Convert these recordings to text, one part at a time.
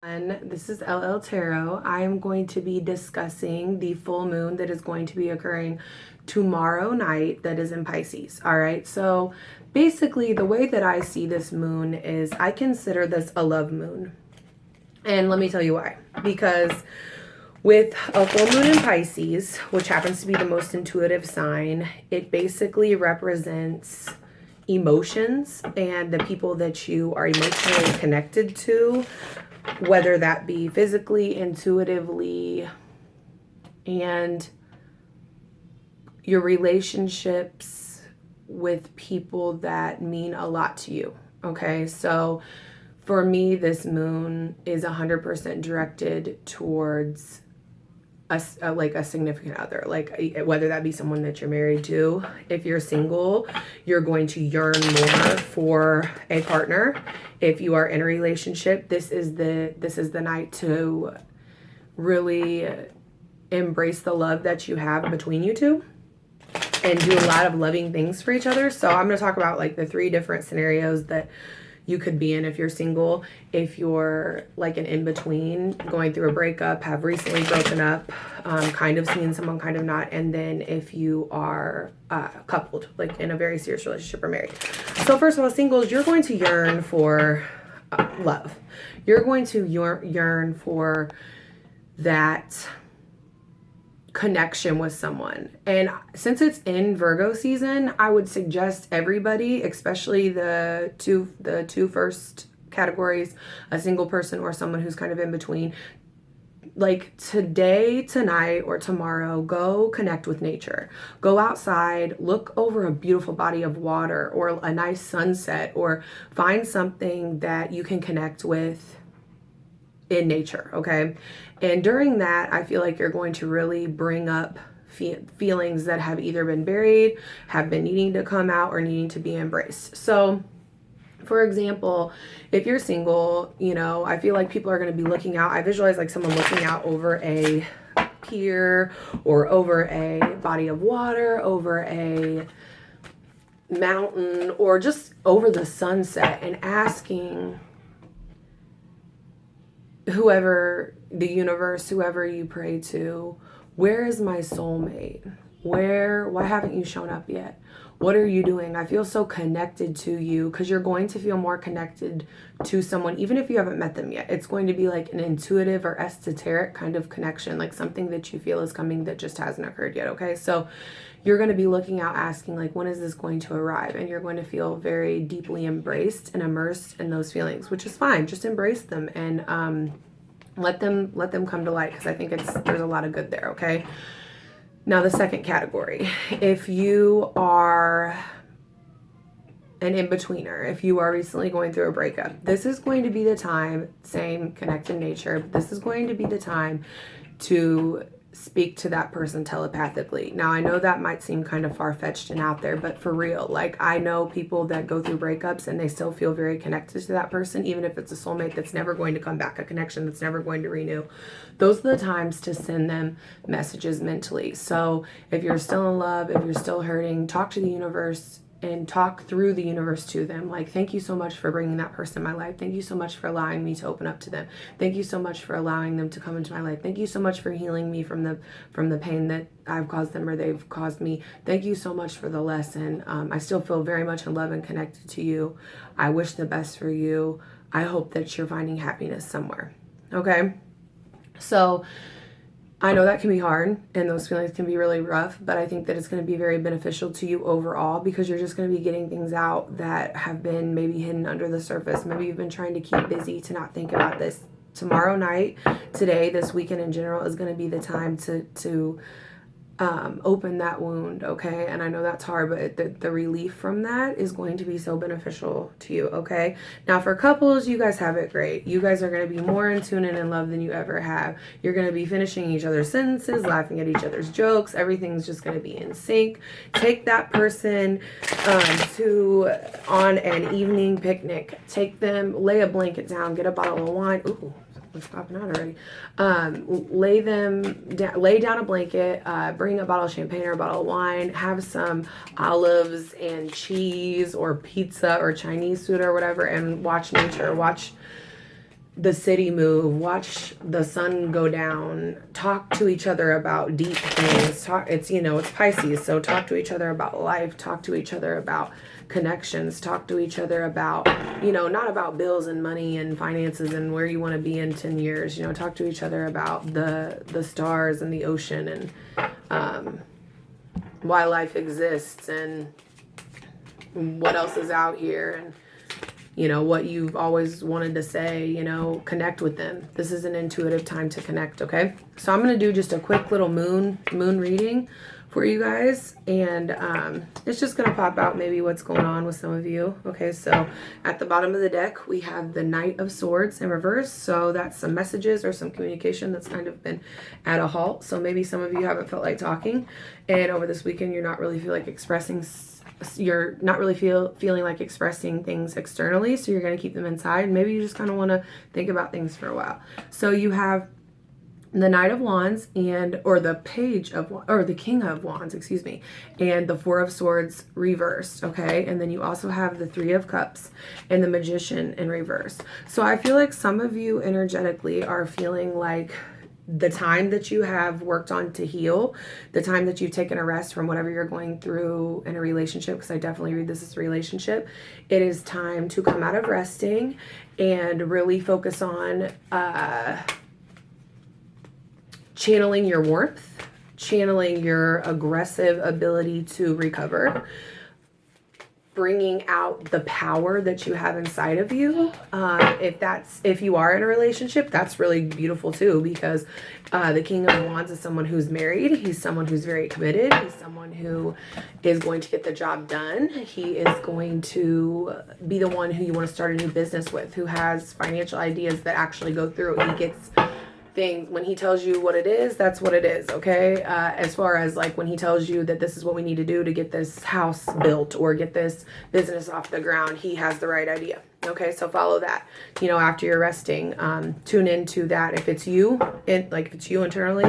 This is LL Tarot. I am going to be discussing the full moon that is going to be occurring tomorrow night that is in Pisces. All right, so basically the way that I see this moon is I consider this a love moon. And let me tell you why. Because with a full moon in Pisces, which happens to be the most intuitive sign, it basically represents emotions and the people that you are emotionally connected to, whether that be physically, intuitively, and your relationships with people that mean a lot to you. Okay, so for me, this moon is 100% directed towards like a significant other, like whether that be someone that you're married to. If you're single, you're going to yearn more for a partner. If you are in a relationship, this is the night to really embrace the love that you have between you two and do a lot of loving things for each other. So I'm going to talk about like the 3 different scenarios that you could be in if you're single, if you're like an in-between, going through a breakup, have recently broken up, kind of seeing someone, kind of not, and then if you are coupled, like in a very serious relationship or married. So first of all, singles, you're going to yearn for love. You're going to yearn for that connection with someone. And since it's in Virgo season, I would suggest everybody, especially the two first categories, a single person or someone who's kind of in between, like today, tonight, or tomorrow, go connect with nature. Go outside, look over a beautiful body of water or a nice sunset, or find something that you can connect with in nature, okay? And during that, I feel like you're going to really bring up feelings that have either been buried, have been needing to come out, or needing to be embraced. So, for example, if you're single, you know, I feel like people are going to be looking out. I visualize like someone looking out over a pier or over a body of water, over a mountain, or just over the sunset, and asking whoever, the universe, whoever you pray to, where is my soulmate? Why haven't you shown up yet? What are you doing? I feel so connected to you, because you're going to feel more connected to someone, even if you haven't met them yet. It's going to be like an intuitive or esoteric kind of connection, like something that you feel is coming that just hasn't occurred yet, okay? So you're going to be looking out, asking like, when is this going to arrive? And you're going to feel very deeply embraced and immersed in those feelings, which is fine. Just embrace them and let them come to light, because I think there's a lot of good there, okay? Now the second category, if you are an in-betweener, if you are recently going through a breakup, this is going to be the time, same connected nature, but this is going to be the time to speak to that person telepathically. Now, I know that might seem kind of far-fetched and out there, but for real, like I know people that go through breakups and they still feel very connected to that person, even if it's a soulmate that's never going to come back, a connection that's never going to renew. Those are the times to send them messages mentally. So if you're still in love, if you're still hurting, talk to the universe and talk through the universe to them. Like, thank you so much for bringing that person in my life. Thank you so much for allowing me to open up to them. Thank you so much for allowing them to come into my life. Thank you so much for healing me from the pain that I've caused them or they've caused me. Thank you so much for the lesson. I still feel very much in love and connected to you. I wish the best for you. I hope that you're finding happiness somewhere. Okay? So I know that can be hard and those feelings can be really rough, but I think that it's going to be very beneficial to you overall, because you're just going to be getting things out that have been maybe hidden under the surface. Maybe you've been trying to keep busy to not think about this. Tomorrow night, today, this weekend in general is going to be the time to open that wound, okay? And I know that's hard, but the relief from that is going to be so beneficial to you, okay? Now, for couples, you guys have it great. You guys are going to be more in tune and in love than you ever have. You're going to be finishing each other's sentences, laughing at each other's jokes. Everything's just going to be in sync. Take that person on an evening picnic. Take them, lay a blanket down, get a bottle of wine. Ooh, it's popping out already. Lay down a blanket, bring a bottle of champagne or a bottle of wine, have some olives and cheese or pizza or Chinese food or whatever, and watch nature. Watch the city move, watch the sun go down, talk to each other about deep things. It's, you know, it's Pisces, so talk to each other about life, talk to each other about connections, talk to each other about, you know, not about bills and money and finances and where you want to be in 10 years, you know, talk to each other about the stars and the ocean and why life exists and what else is out here and, you know, what you've always wanted to say, you know, connect with them. This is an intuitive time to connect, okay? So I'm going to do just a quick little moon reading for you guys, and it's just going to pop out maybe what's going on with some of you. Okay, so at the bottom of the deck, we have the Knight of Swords in reverse, so that's some messages or some communication that's kind of been at a halt. So maybe some of you haven't felt like talking, and over this weekend, you're not really feeling like expressing things externally, so you're going to keep them inside. Maybe you just kind of want to think about things for a while. So you have the Knight of Wands or the King of Wands, excuse me, and the Four of Swords reversed, okay? And then you also have the Three of Cups and the Magician in reverse. So I feel like some of you energetically are feeling like the time that you have worked on to heal, the time that you've taken a rest from whatever you're going through in a relationship, because I definitely read this as a relationship, it is time to come out of resting and really focus on channeling your warmth, channeling your aggressive ability to recover, bringing out the power that you have inside of you. If you are in a relationship, that's really beautiful too, because the King of Wands is someone who's married. He's someone who's very committed. He's someone who is going to get the job done. He is going to be the one who you want to start a new business with, who has financial ideas that actually go through. He gets things, when he tells you what it is, that's what it is, okay? As far as like when he tells you that this is what we need to do to get this house built or get this business off the ground, he has the right idea, okay? So follow that, you know, after you're resting. Tune into that. If it's you, if it's you internally,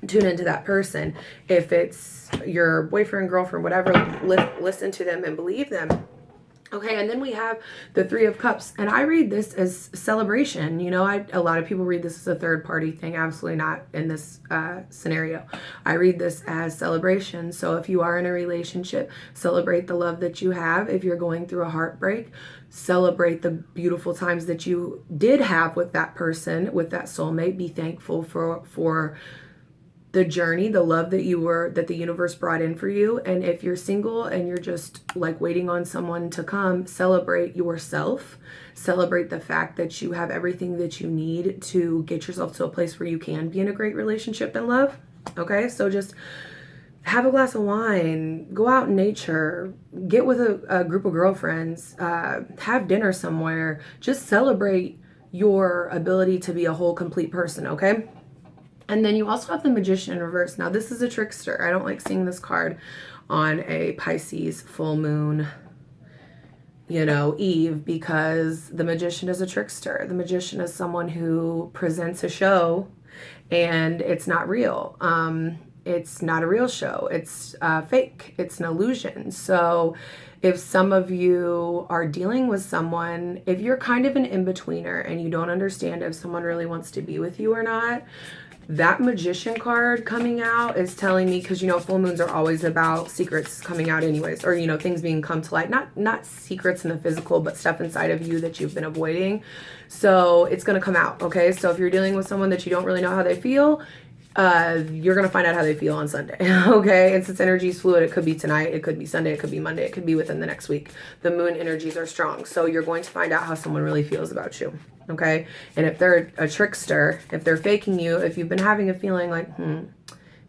tune into that person. If it's your boyfriend, girlfriend, whatever, listen to them and believe them. Okay, and then we have the Three of Cups, and I read this as celebration. You know, a lot of people read this as a third party thing. Absolutely not in this scenario. I read this as celebration. So if you are in a relationship, celebrate the love that you have. If you're going through a heartbreak, celebrate the beautiful times that you did have with that person, with that soulmate. Be thankful for the journey, the love that the universe brought in for you. And if you're single and you're just like waiting on someone to come, celebrate yourself. Celebrate the fact that you have everything that you need to get yourself to a place where you can be in a great relationship and love. Okay, so just have a glass of wine, go out in nature, get with a group of girlfriends, have dinner somewhere. Just celebrate your ability to be a whole, complete person, okay? And then you also have the Magician in reverse. Now, this is a trickster. I don't like seeing this card on a Pisces full moon, you know, eve, because the Magician is a trickster. The Magician is someone who presents a show and it's not real. It's not a real show. It's fake. It's an illusion. So if some of you are dealing with someone, if you're kind of an in-betweener and you don't understand if someone really wants to be with you or not, that Magician card coming out is telling me, because, you know, full moons are always about secrets coming out anyways, or, you know, things being come to light, not secrets in the physical, but stuff inside of you that you've been avoiding. So it's going to come out. Okay. So if you're dealing with someone that you don't really know how they feel, you're going to find out how they feel on Sunday. Okay. And since energy is fluid, it could be tonight, it could be Sunday, it could be Monday, it could be within the next week. The moon energies are strong. So you're going to find out how someone really feels about you. Okay. And if they're a trickster, if they're faking you, if you've been having a feeling like,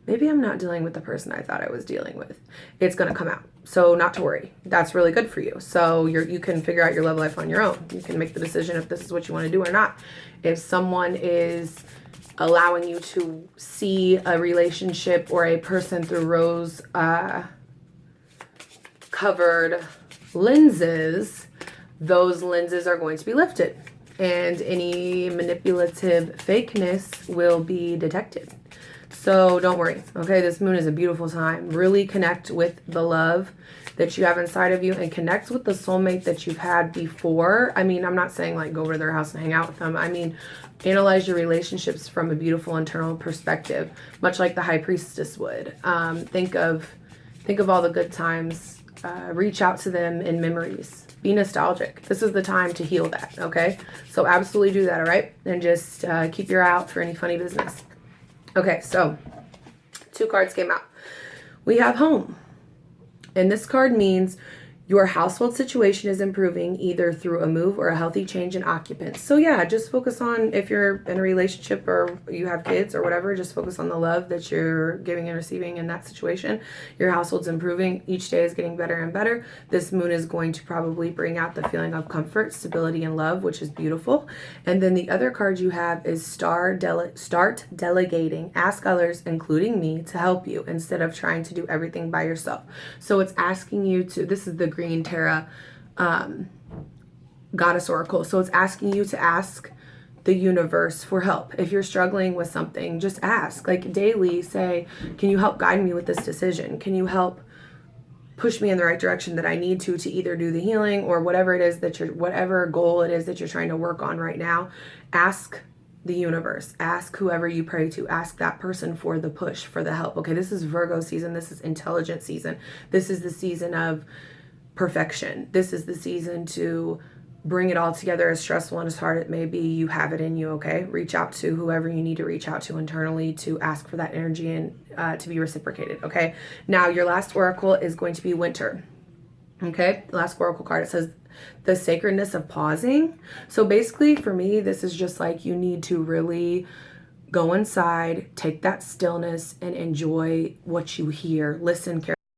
maybe I'm not dealing with the person I thought I was dealing with, it's going to come out. So not to worry. That's really good for you. So you can figure out your love life on your own. You can make the decision if this is what you want to do or not. If someone is allowing you to see a relationship or a person through rose covered lenses, those lenses are going to be lifted and any manipulative fakeness will be detected. So don't worry, okay? This moon is a beautiful time. Really connect with the love that you have inside of you and connect with the soulmate that you've had before. I mean, I'm not saying like go over to their house and hang out with them. I mean, analyze your relationships from a beautiful internal perspective, much like the High Priestess would. Think of all the good times. Reach out to them in memories. Be nostalgic. This is the time to heal that, okay? So absolutely do that, all right? And just keep your eye out for any funny business. Okay, so 2 cards came out. We have home. And this card means your household situation is improving either through a move or a healthy change in occupants. So yeah, just focus on, if you're in a relationship or you have kids or whatever, just focus on the love that you're giving and receiving in that situation. Your household's improving. Each day is getting better and better. This moon is going to probably bring out the feeling of comfort, stability, and love, which is beautiful. And then the other card you have is start delegating. Ask others, including me, to help you instead of trying to do everything by yourself. So it's asking you to, this is the Green Terra Goddess Oracle. So it's asking you to ask the universe for help. If you're struggling with something, just ask. Like daily, say, can you help guide me with this decision? Can you help push me in the right direction that I need to either do the healing or whatever it is that whatever goal it is that you're trying to work on right now? Ask the universe. Ask whoever you pray to. Ask that person for the push, for the help. Okay, this is Virgo season. This is intelligent season. This is the season of perfection. This is the season to bring it all together. As stressful and as hard it may be, you have it in you, okay? Reach out to whoever you need to reach out to internally to ask for that energy and to be reciprocated, okay? Now, your last oracle is going to be winter, okay? The last oracle card, it says the sacredness of pausing. So basically, for me, this is just like you need to really go inside, take that stillness, and enjoy what you hear. Listen carefully.